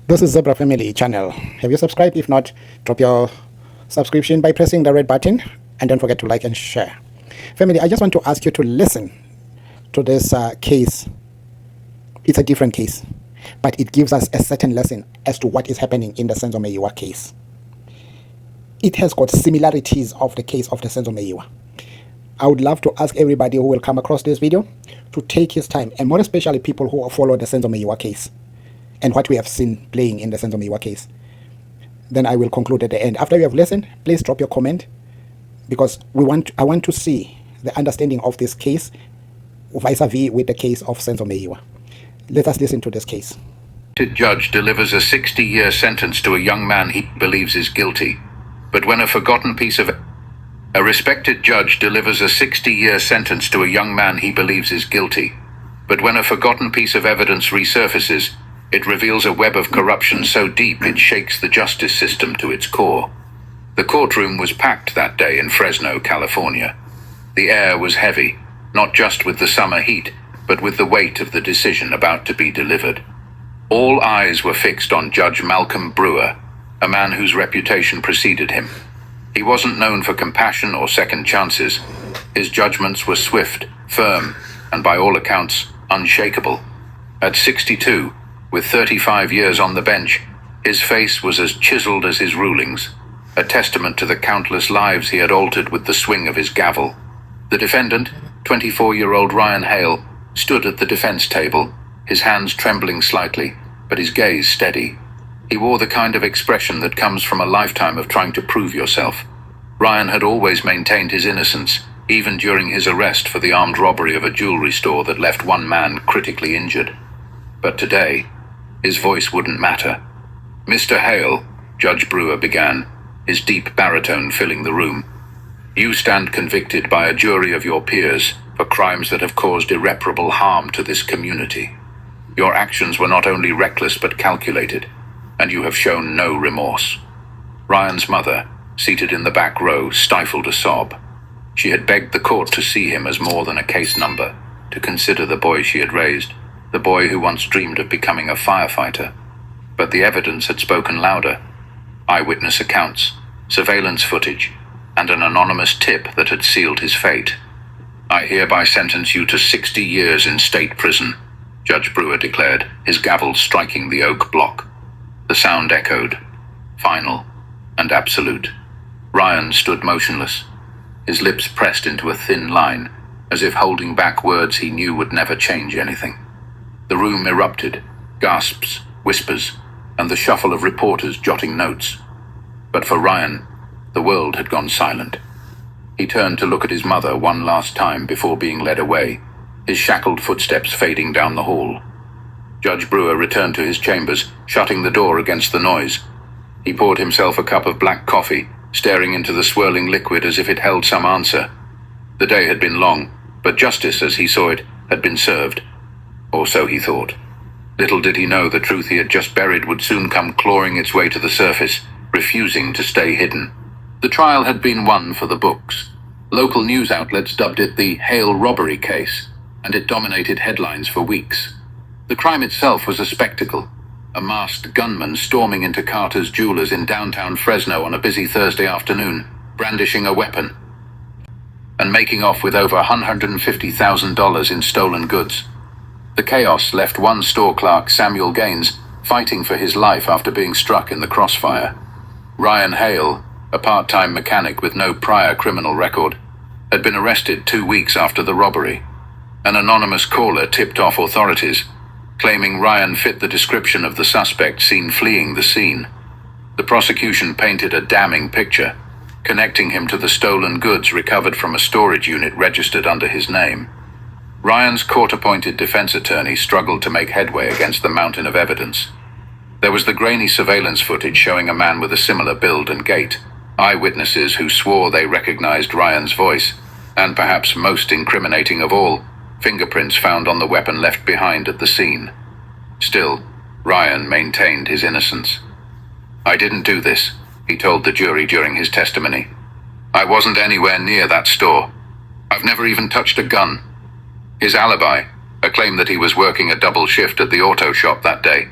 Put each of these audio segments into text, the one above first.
This is Zebra Family channel. Have you subscribed? If not, drop your subscription by pressing the red button and don't forget to like and share. Family, I just want to ask you to listen to this case. It's a different case, but it gives us a certain lesson as to what is happening in the Senzo Meyiwa case. It has got similarities of the case of the Senzo Meyiwa. I would love to ask everybody who will come across this video to take his time, and more especially people who follow the Senzo Meyiwa case and what we have seen playing in the Senzo Meyiwa case. Then I will conclude at the end. After you have listened, please drop your comment, because I want to see the understanding of this case vis-a-vis with the case of Senzo Meyiwa. Let us listen to this case. A judge delivers a 60-year sentence to a young man he believes is guilty, but when a respected judge delivers a 60-year sentence to a young man he believes is guilty, but when a forgotten piece of evidence resurfaces, it reveals a web of corruption so deep it shakes the justice system to its core. The courtroom was packed that day in Fresno, California. The air was heavy, not just with the summer heat, but with the weight of the decision about to be delivered. All eyes were fixed on Judge Malcolm Brewer, a man whose reputation preceded him. He wasn't known for compassion or second chances. His judgments were swift, firm, and by all accounts, unshakable. At 62, with 35 years on the bench, his face was as chiseled as his rulings, a testament to the countless lives he had altered with the swing of his gavel. The defendant, 24-year-old Ryan Hale, stood at the defense table, his hands trembling slightly, but his gaze steady. He wore the kind of expression that comes from a lifetime of trying to prove yourself. Ryan had always maintained his innocence, even during his arrest for the armed robbery of a jewelry store that left one man critically injured. But today, his voice wouldn't matter. "Mr. Hale," Judge Brewer began, his deep baritone filling the room, "you stand convicted by a jury of your peers for crimes that have caused irreparable harm to this community. Your actions were not only reckless but calculated, and you have shown no remorse." Ryan's mother, seated in the back row, stifled a sob. She had begged the court to see him as more than a case number, to consider the boy she had raised, the boy who once dreamed of becoming a firefighter. But the evidence had spoken louder. Eyewitness accounts, surveillance footage, and an anonymous tip that had sealed his fate. "I hereby sentence you to 60 years in state prison," Judge Brewer declared, his gavel striking the oak block. The sound echoed, final and absolute. Ryan stood motionless, his lips pressed into a thin line, as if holding back words he knew would never change anything. The room erupted, gasps, whispers, and the shuffle of reporters jotting notes. But for Ryan, the world had gone silent. He turned to look at his mother one last time before being led away, his shackled footsteps fading down the hall. Judge Brewer returned to his chambers, shutting the door against the noise. He poured himself a cup of black coffee, staring into the swirling liquid as if it held some answer. The day had been long, but justice, as he saw it, had been served. Or so he thought. Little did he know the truth he had just buried would soon come clawing its way to the surface, refusing to stay hidden. The trial had been one for the books. Local news outlets dubbed it the Hale robbery case, and it dominated headlines for weeks. The crime itself was a spectacle, a masked gunman storming into Carter's Jewelers in downtown Fresno on a busy Thursday afternoon, brandishing a weapon, and making off with over $150,000 in stolen goods. The chaos left one store clerk, Samuel Gaines, fighting for his life after being struck in the crossfire. Ryan Hale, a part-time mechanic with no prior criminal record, had been arrested 2 weeks after the robbery. An anonymous caller tipped off authorities, claiming Ryan fit the description of the suspect seen fleeing the scene. The prosecution painted a damning picture, connecting him to the stolen goods recovered from a storage unit registered under his name. Ryan's court-appointed defense attorney struggled to make headway against the mountain of evidence. There was the grainy surveillance footage showing a man with a similar build and gait, eyewitnesses who swore they recognized Ryan's voice, and perhaps most incriminating of all, fingerprints found on the weapon left behind at the scene. Still, Ryan maintained his innocence. "I didn't do this," he told the jury during his testimony. "I wasn't anywhere near that store. I've never even touched a gun." His alibi, a claim that he was working a double shift at the auto shop that day,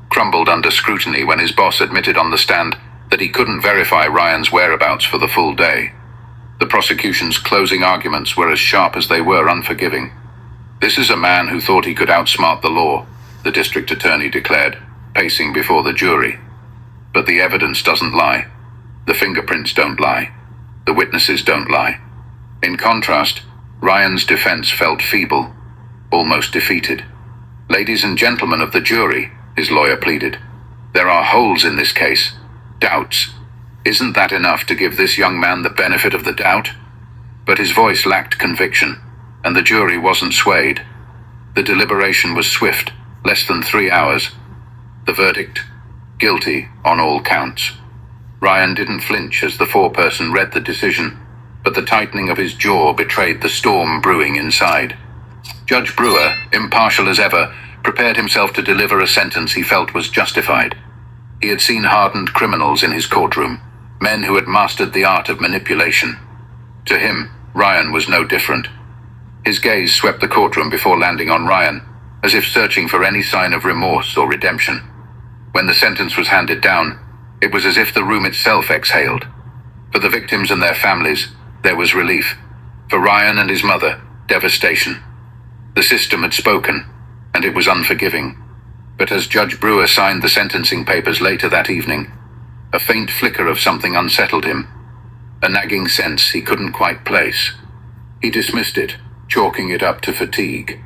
crumbled under scrutiny when his boss admitted on the stand that he couldn't verify Ryan's whereabouts for the full day. The prosecution's closing arguments were as sharp as they were unforgiving. "This is a man who thought he could outsmart the law," the district attorney declared, pacing before the jury. "But the evidence doesn't lie. The fingerprints don't lie. The witnesses don't lie." In contrast, Ryan's defense felt feeble, almost defeated. "Ladies and gentlemen of the jury," his lawyer pleaded, "there are holes in this case, doubts. Isn't that enough to give this young man the benefit of the doubt?" But his voice lacked conviction, and the jury wasn't swayed. The deliberation was swift, less than 3 hours. The verdict: guilty on all counts. Ryan didn't flinch as the foreperson read the decision, but the tightening of his jaw betrayed the storm brewing inside. Judge Brewer, impartial as ever, prepared himself to deliver a sentence he felt was justified. He had seen hardened criminals in his courtroom, men who had mastered the art of manipulation. To him, Ryan was no different. His gaze swept the courtroom before landing on Ryan, as if searching for any sign of remorse or redemption. When the sentence was handed down, it was as if the room itself exhaled. For the victims and their families, there was relief. For Ryan and his mother, devastation. The system had spoken, and it was unforgiving. But as Judge Brewer signed the sentencing papers later that evening, a faint flicker of something unsettled him, a nagging sense he couldn't quite place. He dismissed it, chalking it up to fatigue.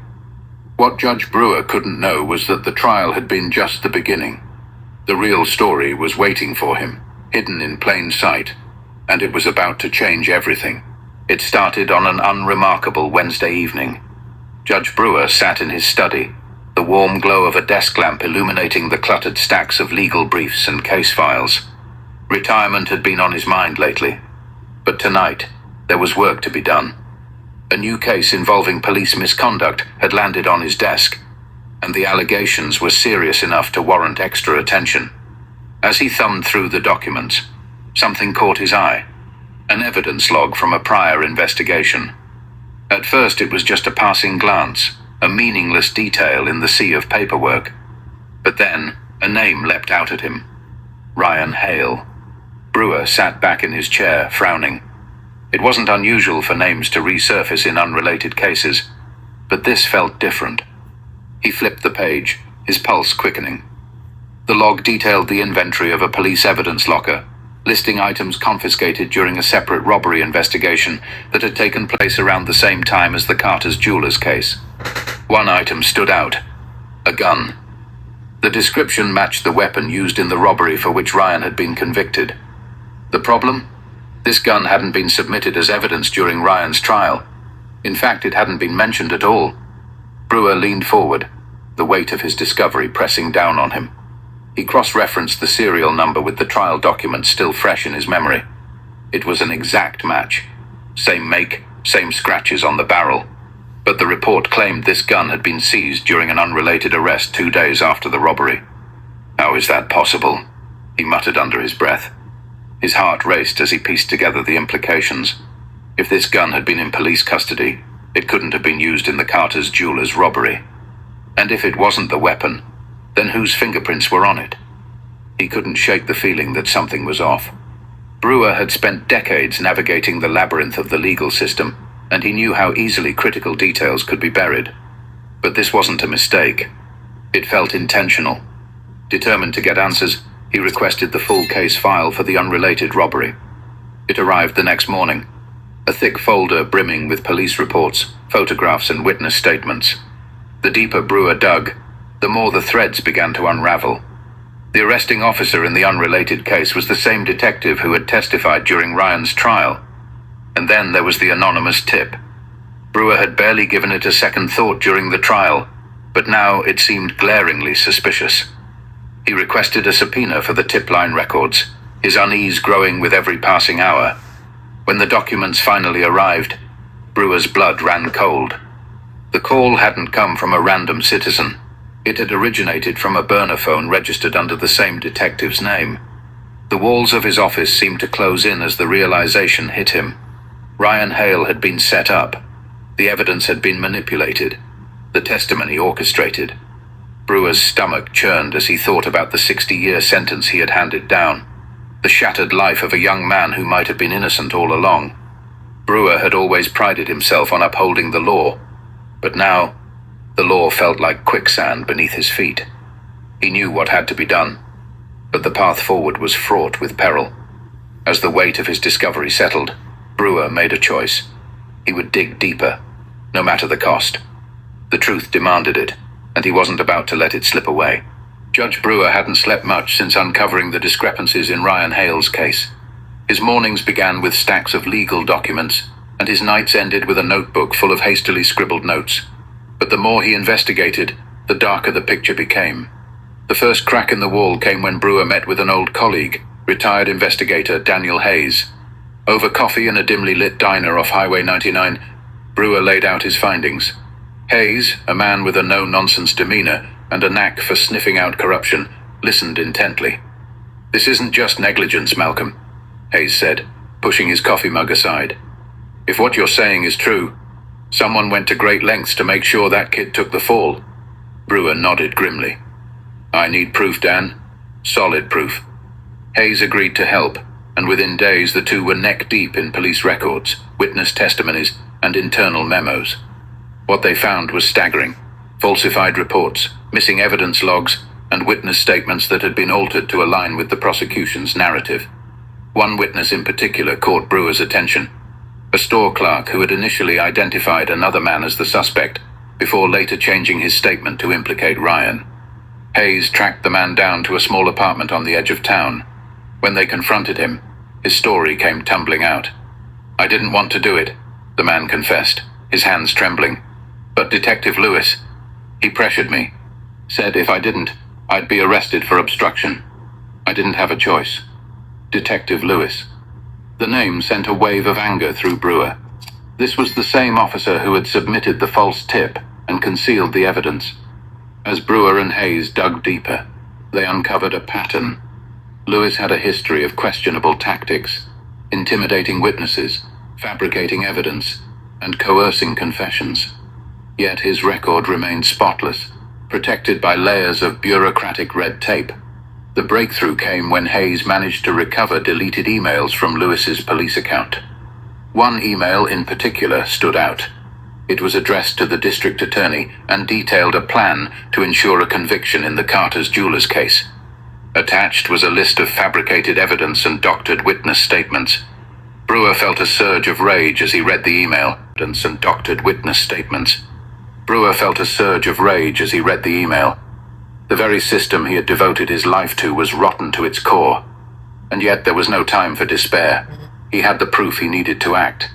What Judge Brewer couldn't know was that the trial had been just the beginning. The real story was waiting for him, hidden in plain sight, and it was about to change everything. It started on an unremarkable Wednesday evening. Judge Brewer sat in his study, the warm glow of a desk lamp illuminating the cluttered stacks of legal briefs and case files. Retirement had been on his mind lately, but tonight there was work to be done. A new case involving police misconduct had landed on his desk, and the allegations were serious enough to warrant extra attention. As he thumbed through the documents, something caught his eye, an evidence log from a prior investigation. At first it was just a passing glance, a meaningless detail in the sea of paperwork. But then a name leapt out at him: Ryan Hale. Brewer sat back in his chair, frowning. It wasn't unusual for names to resurface in unrelated cases, but this felt different. He flipped the page, his pulse quickening. The log detailed the inventory of a police evidence locker, listing items confiscated during a separate robbery investigation that had taken place around the same time as the Carter's Jewelers case. One item stood out: a gun. The description matched the weapon used in the robbery for which Ryan had been convicted. The problem? This gun hadn't been submitted as evidence during Ryan's trial. In fact, it hadn't been mentioned at all. Brewer leaned forward, the weight of his discovery pressing down on him. He cross-referenced the serial number with the trial documents still fresh in his memory. It was an exact match. Same make, same scratches on the barrel. But the report claimed this gun had been seized during an unrelated arrest 2 days after the robbery. "How is that possible?" he muttered under his breath. His heart raced as he pieced together the implications. If this gun had been in police custody, it couldn't have been used in the Carter's Jewelers robbery. And if it wasn't the weapon, then whose fingerprints were on it? He couldn't shake the feeling that something was off. Brewer had spent decades navigating the labyrinth of the legal system, and he knew how easily critical details could be buried. But this wasn't a mistake. It felt intentional. Determined to get answers, he requested the full case file for the unrelated robbery. It arrived the next morning, a thick folder brimming with police reports, photographs, and witness statements. The deeper Brewer dug, the more the threads began to unravel. The arresting officer in the unrelated case was the same detective who had testified during Ryan's trial. And then there was the anonymous tip. Brewer had barely given it a second thought during the trial, but now it seemed glaringly suspicious. He requested a subpoena for the tip line records, his unease growing with every passing hour. When the documents finally arrived, Brewer's blood ran cold. The call hadn't come from a random citizen. It had originated from a burner phone registered under the same detective's name. The walls of his office seemed to close in as the realization hit him. Ryan Hale had been set up. The evidence had been manipulated. The testimony orchestrated. Brewer's stomach churned as he thought about the 60-year sentence he had handed down, the shattered life of a young man who might have been innocent all along. Brewer had always prided himself on upholding the law, but now the law felt like quicksand beneath his feet. He knew what had to be done, but the path forward was fraught with peril. As the weight of his discovery settled, Brewer made a choice. He would dig deeper, no matter the cost. The truth demanded it, and he wasn't about to let it slip away. Judge Brewer hadn't slept much since uncovering the discrepancies in Ryan Hale's case. His mornings began with stacks of legal documents, and his nights ended with a notebook full of hastily scribbled notes. But the more he investigated, the darker the picture became. The first crack in the wall came when Brewer met with an old colleague, retired investigator Daniel Hayes. Over coffee in a dimly lit diner off Highway 99, Brewer laid out his findings. Hayes, a man with a no-nonsense demeanor and a knack for sniffing out corruption, listened intently. "This isn't just negligence, Malcolm," Hayes said, pushing his coffee mug aside. "If what you're saying is true, someone went to great lengths to make sure that kid took the fall." Brewer nodded grimly. "I need proof, Dan. Solid proof." Hayes agreed to help, and within days the two were neck-deep in police records, witness testimonies, and internal memos. What they found was staggering. Falsified reports, missing evidence logs, and witness statements that had been altered to align with the prosecution's narrative. One witness in particular caught Brewer's attention. A store clerk who had initially identified another man as the suspect, before later changing his statement to implicate Ryan. Hayes tracked the man down to a small apartment on the edge of town. When they confronted him, his story came tumbling out. "I didn't want to do it," the man confessed, his hands trembling. "But Detective Lewis, he pressured me, said if I didn't, I'd be arrested for obstruction. I didn't have a choice." Detective Lewis. The name sent a wave of anger through Brewer. This was the same officer who had submitted the false tip and concealed the evidence. As Brewer and Hayes dug deeper, they uncovered a pattern. Lewis had a history of questionable tactics, intimidating witnesses, fabricating evidence, and coercing confessions. Yet his record remained spotless, protected by layers of bureaucratic red tape. The breakthrough came when Hayes managed to recover deleted emails from Lewis's police account. One email in particular stood out. It was addressed to the district attorney and detailed a plan to ensure a conviction in the Carter's Jewelers case. Attached was a list of fabricated evidence and doctored witness statements. Brewer felt a surge of rage as he read the email. And doctored witness statements. Brewer felt a surge of rage as he read the email. The very system he had devoted his life to was rotten to its core. And yet there was no time for despair. He had the proof he needed to act.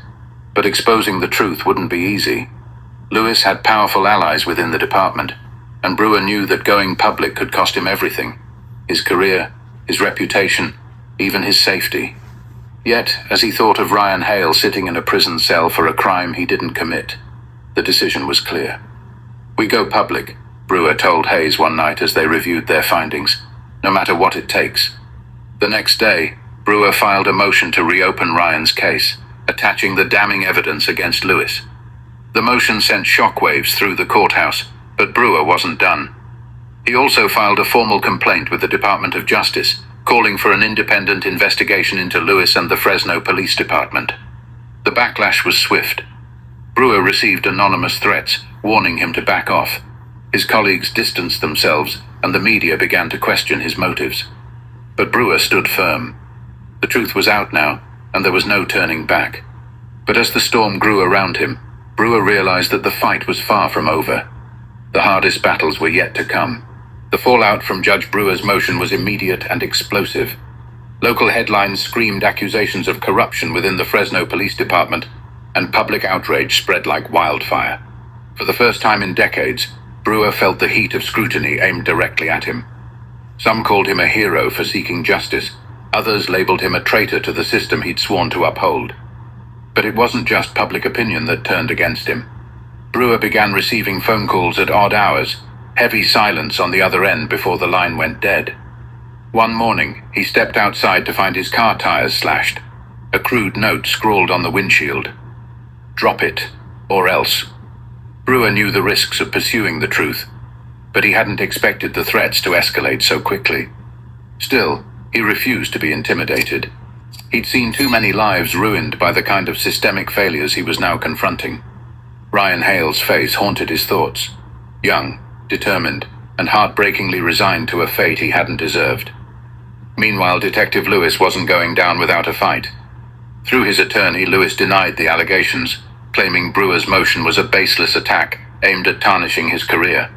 But exposing the truth wouldn't be easy. Lewis had powerful allies within the department, and Brewer knew that going public could cost him everything. His career, his reputation, even his safety. Yet, as he thought of Ryan Hale sitting in a prison cell for a crime he didn't commit, the decision was clear. "We go public," Brewer told Hayes one night as they reviewed their findings, "no matter what it takes." The next day, Brewer filed a motion to reopen Ryan's case, attaching the damning evidence against Lewis. The motion sent shockwaves through the courthouse, but Brewer wasn't done. He also filed a formal complaint with the Department of Justice, calling for an independent investigation into Lewis and the Fresno Police Department. The backlash was swift. Brewer received anonymous threats, warning him to back off. His colleagues distanced themselves, and the media began to question his motives. But Brewer stood firm. The truth was out now, and there was no turning back. But as the storm grew around him, Brewer realized that the fight was far from over. The hardest battles were yet to come. The fallout from Judge Brewer's motion was immediate and explosive. Local headlines screamed accusations of corruption within the Fresno Police Department, and public outrage spread like wildfire. For the first time in decades, Brewer felt the heat of scrutiny aimed directly at him. Some called him a hero for seeking justice. Others labeled him a traitor to the system he'd sworn to uphold. But it wasn't just public opinion that turned against him. Brewer began receiving phone calls at odd hours, heavy silence on the other end before the line went dead. One morning, he stepped outside to find his car tires slashed. A crude note scrawled on the windshield. "Drop it, or else." Brewer knew the risks of pursuing the truth, but he hadn't expected the threats to escalate so quickly. Still, he refused to be intimidated. He'd seen too many lives ruined by the kind of systemic failures he was now confronting. Ryan Hale's face haunted his thoughts. Young, determined, and heartbreakingly resigned to a fate he hadn't deserved. Meanwhile, Detective Lewis wasn't going down without a fight. Through his attorney, Lewis denied the allegations, claiming Brewer's motion was a baseless attack aimed at tarnishing his career.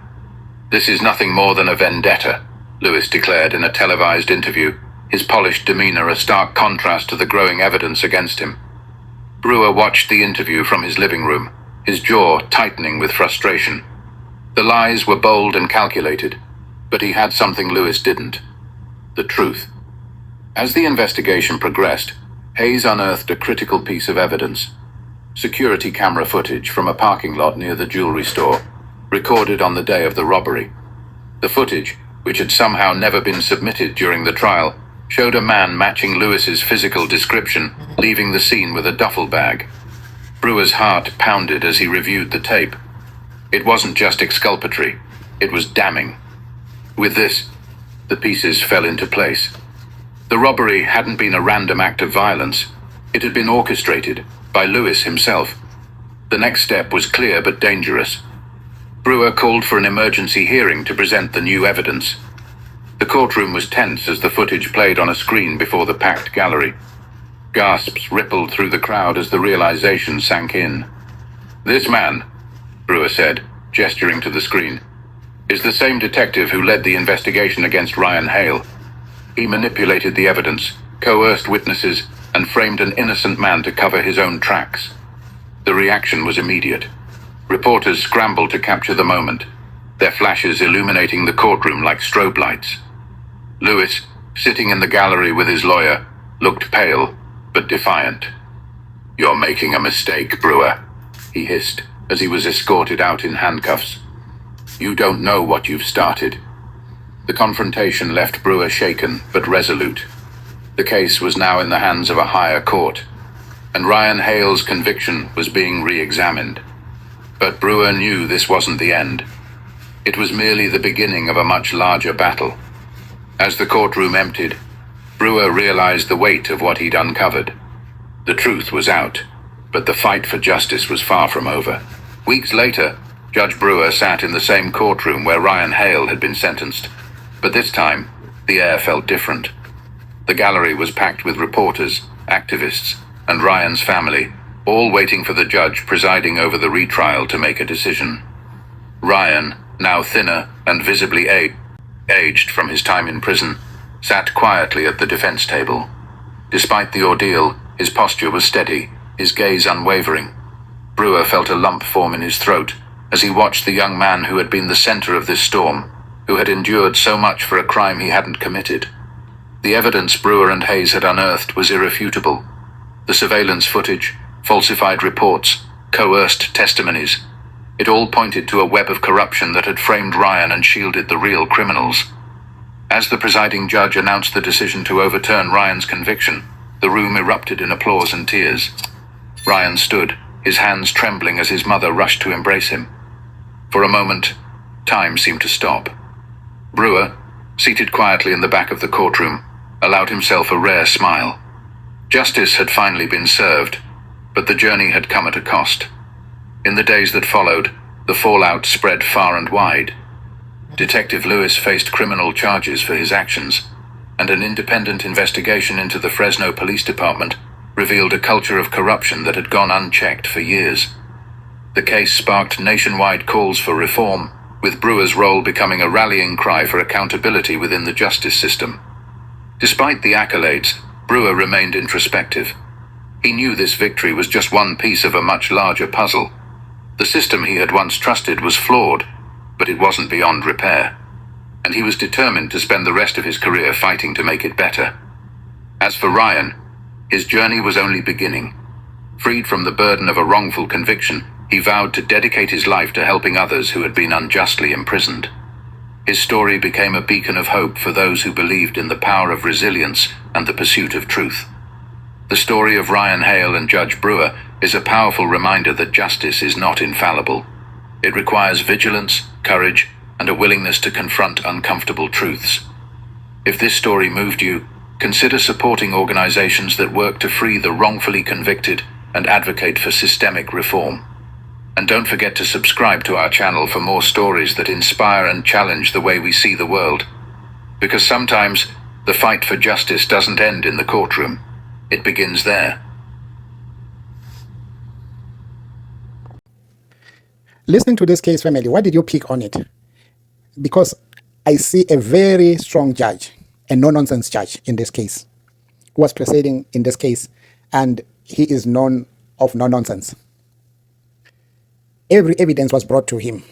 "This is nothing more than a vendetta," Lewis declared in a televised interview, his polished demeanor a stark contrast to the growing evidence against him. Brewer watched the interview from his living room, his jaw tightening with frustration. The lies were bold and calculated, but he had something Lewis didn't: the truth. As the investigation progressed, Hayes unearthed a critical piece of evidence: security camera footage from a parking lot near the jewelry store, recorded on the day of the robbery. The footage, which had somehow never been submitted during the trial, showed a man matching Lewis's physical description leaving the scene with a duffel bag. Brewer's heart pounded as he reviewed the tape. It wasn't just exculpatory, it was damning. With this, the pieces fell into place. The robbery hadn't been a random act of violence. It had been orchestrated by Lewis himself. The next step was clear but dangerous. Brewer called for an emergency hearing to present the new evidence. The courtroom was tense as the footage played on a screen before the packed gallery. Gasps rippled through the crowd as the realization sank in. "This man," Brewer said, gesturing to the screen, "is the same detective who led the investigation against Ryan Hale. He manipulated the evidence, coerced witnesses, and framed an innocent man to cover his own tracks." The reaction was immediate. Reporters scrambled to capture the moment, their flashes illuminating the courtroom like strobe lights. Lewis, sitting in the gallery with his lawyer, looked pale but defiant. "You're making a mistake, Brewer," he hissed as he was escorted out in handcuffs. "You don't know what you've started." The confrontation left Brewer shaken but resolute. The case was now in the hands of a higher court, and Ryan Hale's conviction was being re-examined. But Brewer knew this wasn't the end. It was merely the beginning of a much larger battle. As the courtroom emptied, Brewer realized the weight of what he'd uncovered. The truth was out, but the fight for justice was far from over. Weeks later, Judge Brewer sat in the same courtroom where Ryan Hale had been sentenced. But this time, the air felt different. The gallery was packed with reporters, activists, and Ryan's family, all waiting for the judge presiding over the retrial to make a decision. Ryan, now thinner and visibly aged from his time in prison, sat quietly at the defense table. Despite the ordeal, his posture was steady, his gaze unwavering. Brewer felt a lump form in his throat as he watched the young man who had been the center of this storm, who had endured so much for a crime he hadn't committed. The evidence Brewer and Hayes had unearthed was irrefutable. The surveillance footage, falsified reports, coerced testimonies. It all pointed to a web of corruption that had framed Ryan and shielded the real criminals. As the presiding judge announced the decision to overturn Ryan's conviction, the room erupted in applause and tears. Ryan stood, his hands trembling as his mother rushed to embrace him. For a moment, time seemed to stop. Brewer, seated quietly in the back of the courtroom, allowed himself a rare smile. Justice had finally been served, but the journey had come at a cost. In the days that followed, the fallout spread far and wide. Detective Lewis faced criminal charges for his actions, and an independent investigation into the Fresno Police Department revealed a culture of corruption that had gone unchecked for years. The case sparked nationwide calls for reform, with Brewer's role becoming a rallying cry for accountability within the justice system. Despite the accolades, Brewer remained introspective. He knew this victory was just one piece of a much larger puzzle. The system he had once trusted was flawed, but it wasn't beyond repair, and he was determined to spend the rest of his career fighting to make it better. As for Ryan, his journey was only beginning. Freed from the burden of a wrongful conviction, he vowed to dedicate his life to helping others who had been unjustly imprisoned. His story became a beacon of hope for those who believed in the power of resilience and the pursuit of truth. The story of Ryan Hale and Judge Brewer is a powerful reminder that justice is not infallible. It requires vigilance, courage, and a willingness to confront uncomfortable truths. If this story moved you, consider supporting organizations that work to free the wrongfully convicted and advocate for systemic reform. And don't forget to subscribe to our channel for more stories that inspire and challenge the way we see the world. Because sometimes, the fight for justice doesn't end in the courtroom. It begins there. Listening to this case, family, what did you pick on it? Because I see a very strong judge, a no-nonsense judge in this case, who was presiding in this case, and he is known of no-nonsense. Every evidence was brought to him,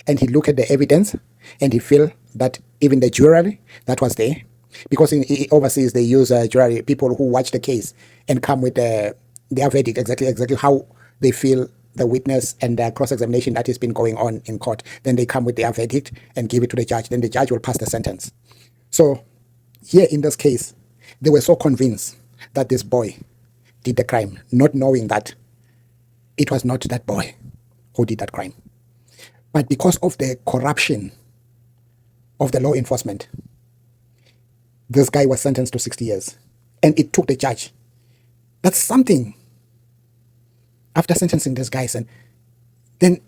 and he looked at the evidence, and he felt that even the jury that was there, because overseas they use jury, people who watch the case and come with their verdict, exactly how they feel the witness and the cross-examination that has been going on in court. Then they come with their verdict and give it to the judge. Then the judge will pass the sentence. So here in this case, they were so convinced that this boy did the crime, not knowing that it was not that boy who did that crime. But because of the corruption of the law enforcement, this guy was sentenced to 60 years. And it took the judge. That's something. After sentencing this guy, and then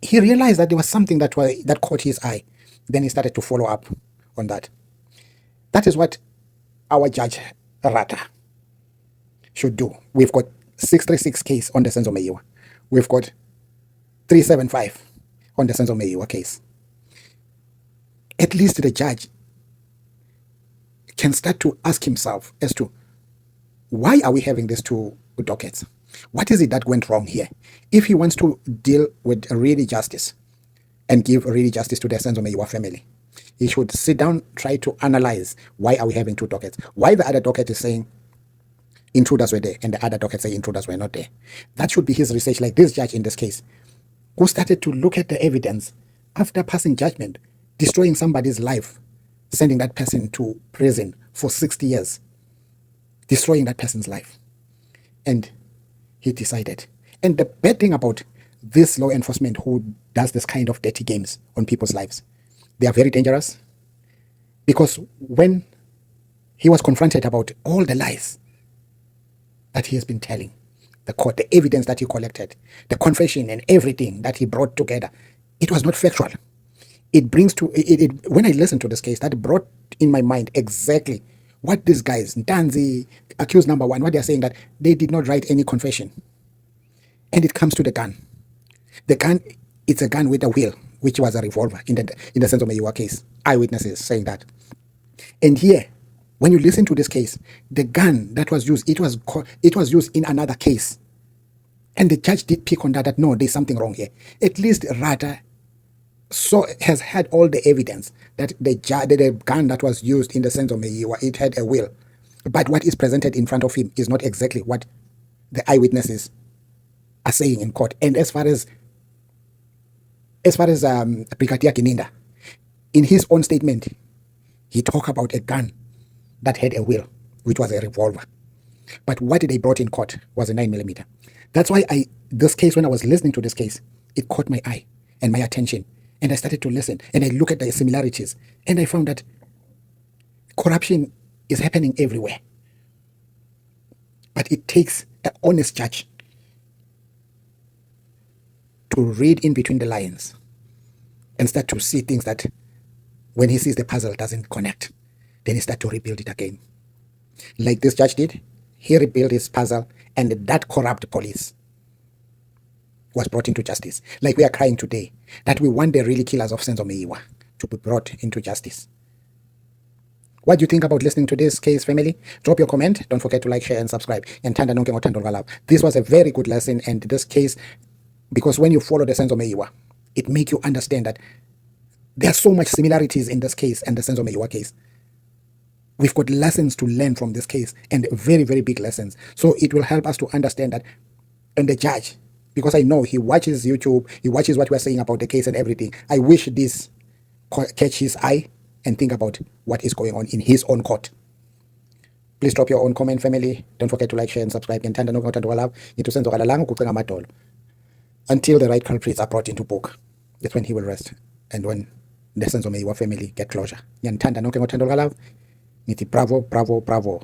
he realized that there was something that caught his eye. Then he started to follow up on that. That is what our judge Rata should do. We've got 636 case on the Senzo Meyiwa. We've got 375 on the Senzo Meyiwa case. At least the judge can start to ask himself as to why are we having these two dockets? What is it that went wrong here? If he wants to deal with really justice and give really justice to the Senzo Meyiwa family, he should sit down, try to analyze why are we having two dockets? Why the other docket is saying intruders were there and the other docket say intruders were not there. That should be his research, like this judge in this case, who started to look at the evidence after passing judgment, destroying somebody's life, sending that person to prison for 60 years, destroying that person's life. And he decided. And the bad thing about this law enforcement who does this kind of dirty games on people's lives, they are very dangerous, because when he was confronted about all the lies that he has been telling the court, the evidence that he collected, the confession and everything that he brought together, it was not factual. It brings to when I listened to this case, that brought in my mind exactly what these guys, Ntanzi, accused number one, what they are saying, that they did not write any confession. And it comes to the gun. The gun, it's a gun with a wheel, which was a revolver in the Senzo Meyiwa case. Eyewitnesses saying that. And here, when you listen to this case, the gun that was used, it was used in another case. And the judge did pick on that no, there's something wrong here. At least Rata has had all the evidence that the gun that was used in the Senzo Meyiwa, it had a wheel. But what is presented in front of him is not exactly what the eyewitnesses are saying in court. And as far as Brigadier Gininda, in his own statement, he talked about a gun that had a wheel, which was a revolver. But what they brought in court was a 9mm. That's why this case, when I was listening to this case, it caught my eye and my attention. And I started to listen, and I look at the similarities, and I found that corruption is happening everywhere. But it takes an honest judge to read in between the lines and start to see things that when he sees the puzzle doesn't connect, then he starts to rebuild it again. Like this judge did, he rebuilt his puzzle, and that corrupt police was brought into justice. Like we are crying today, that we want the really killers of Senzo Meyiwa to be brought into justice. What do you think about listening to this case, family? Drop your comment. Don't forget to like, share, and subscribe. And this was a very good lesson, and this case, because when you follow the Senzo Meyiwa, it makes you understand that there are so much similarities in this case and the Senzo Meyiwa case. We've got lessons to learn from this case, and very, very big lessons. So it will help us to understand that. And the judge, because I know he watches YouTube, he watches what we're saying about the case and everything. I wish this catch his eye and think about what is going on in his own court. Please drop your own comment, family. Don't forget to like, share, and subscribe. Until the right culprits are brought into book, that's when he will rest. and when the sense of your family get closure. Ngiyanithanda nonke ngothando lukalove. Ngithi bravo, bravo, bravo.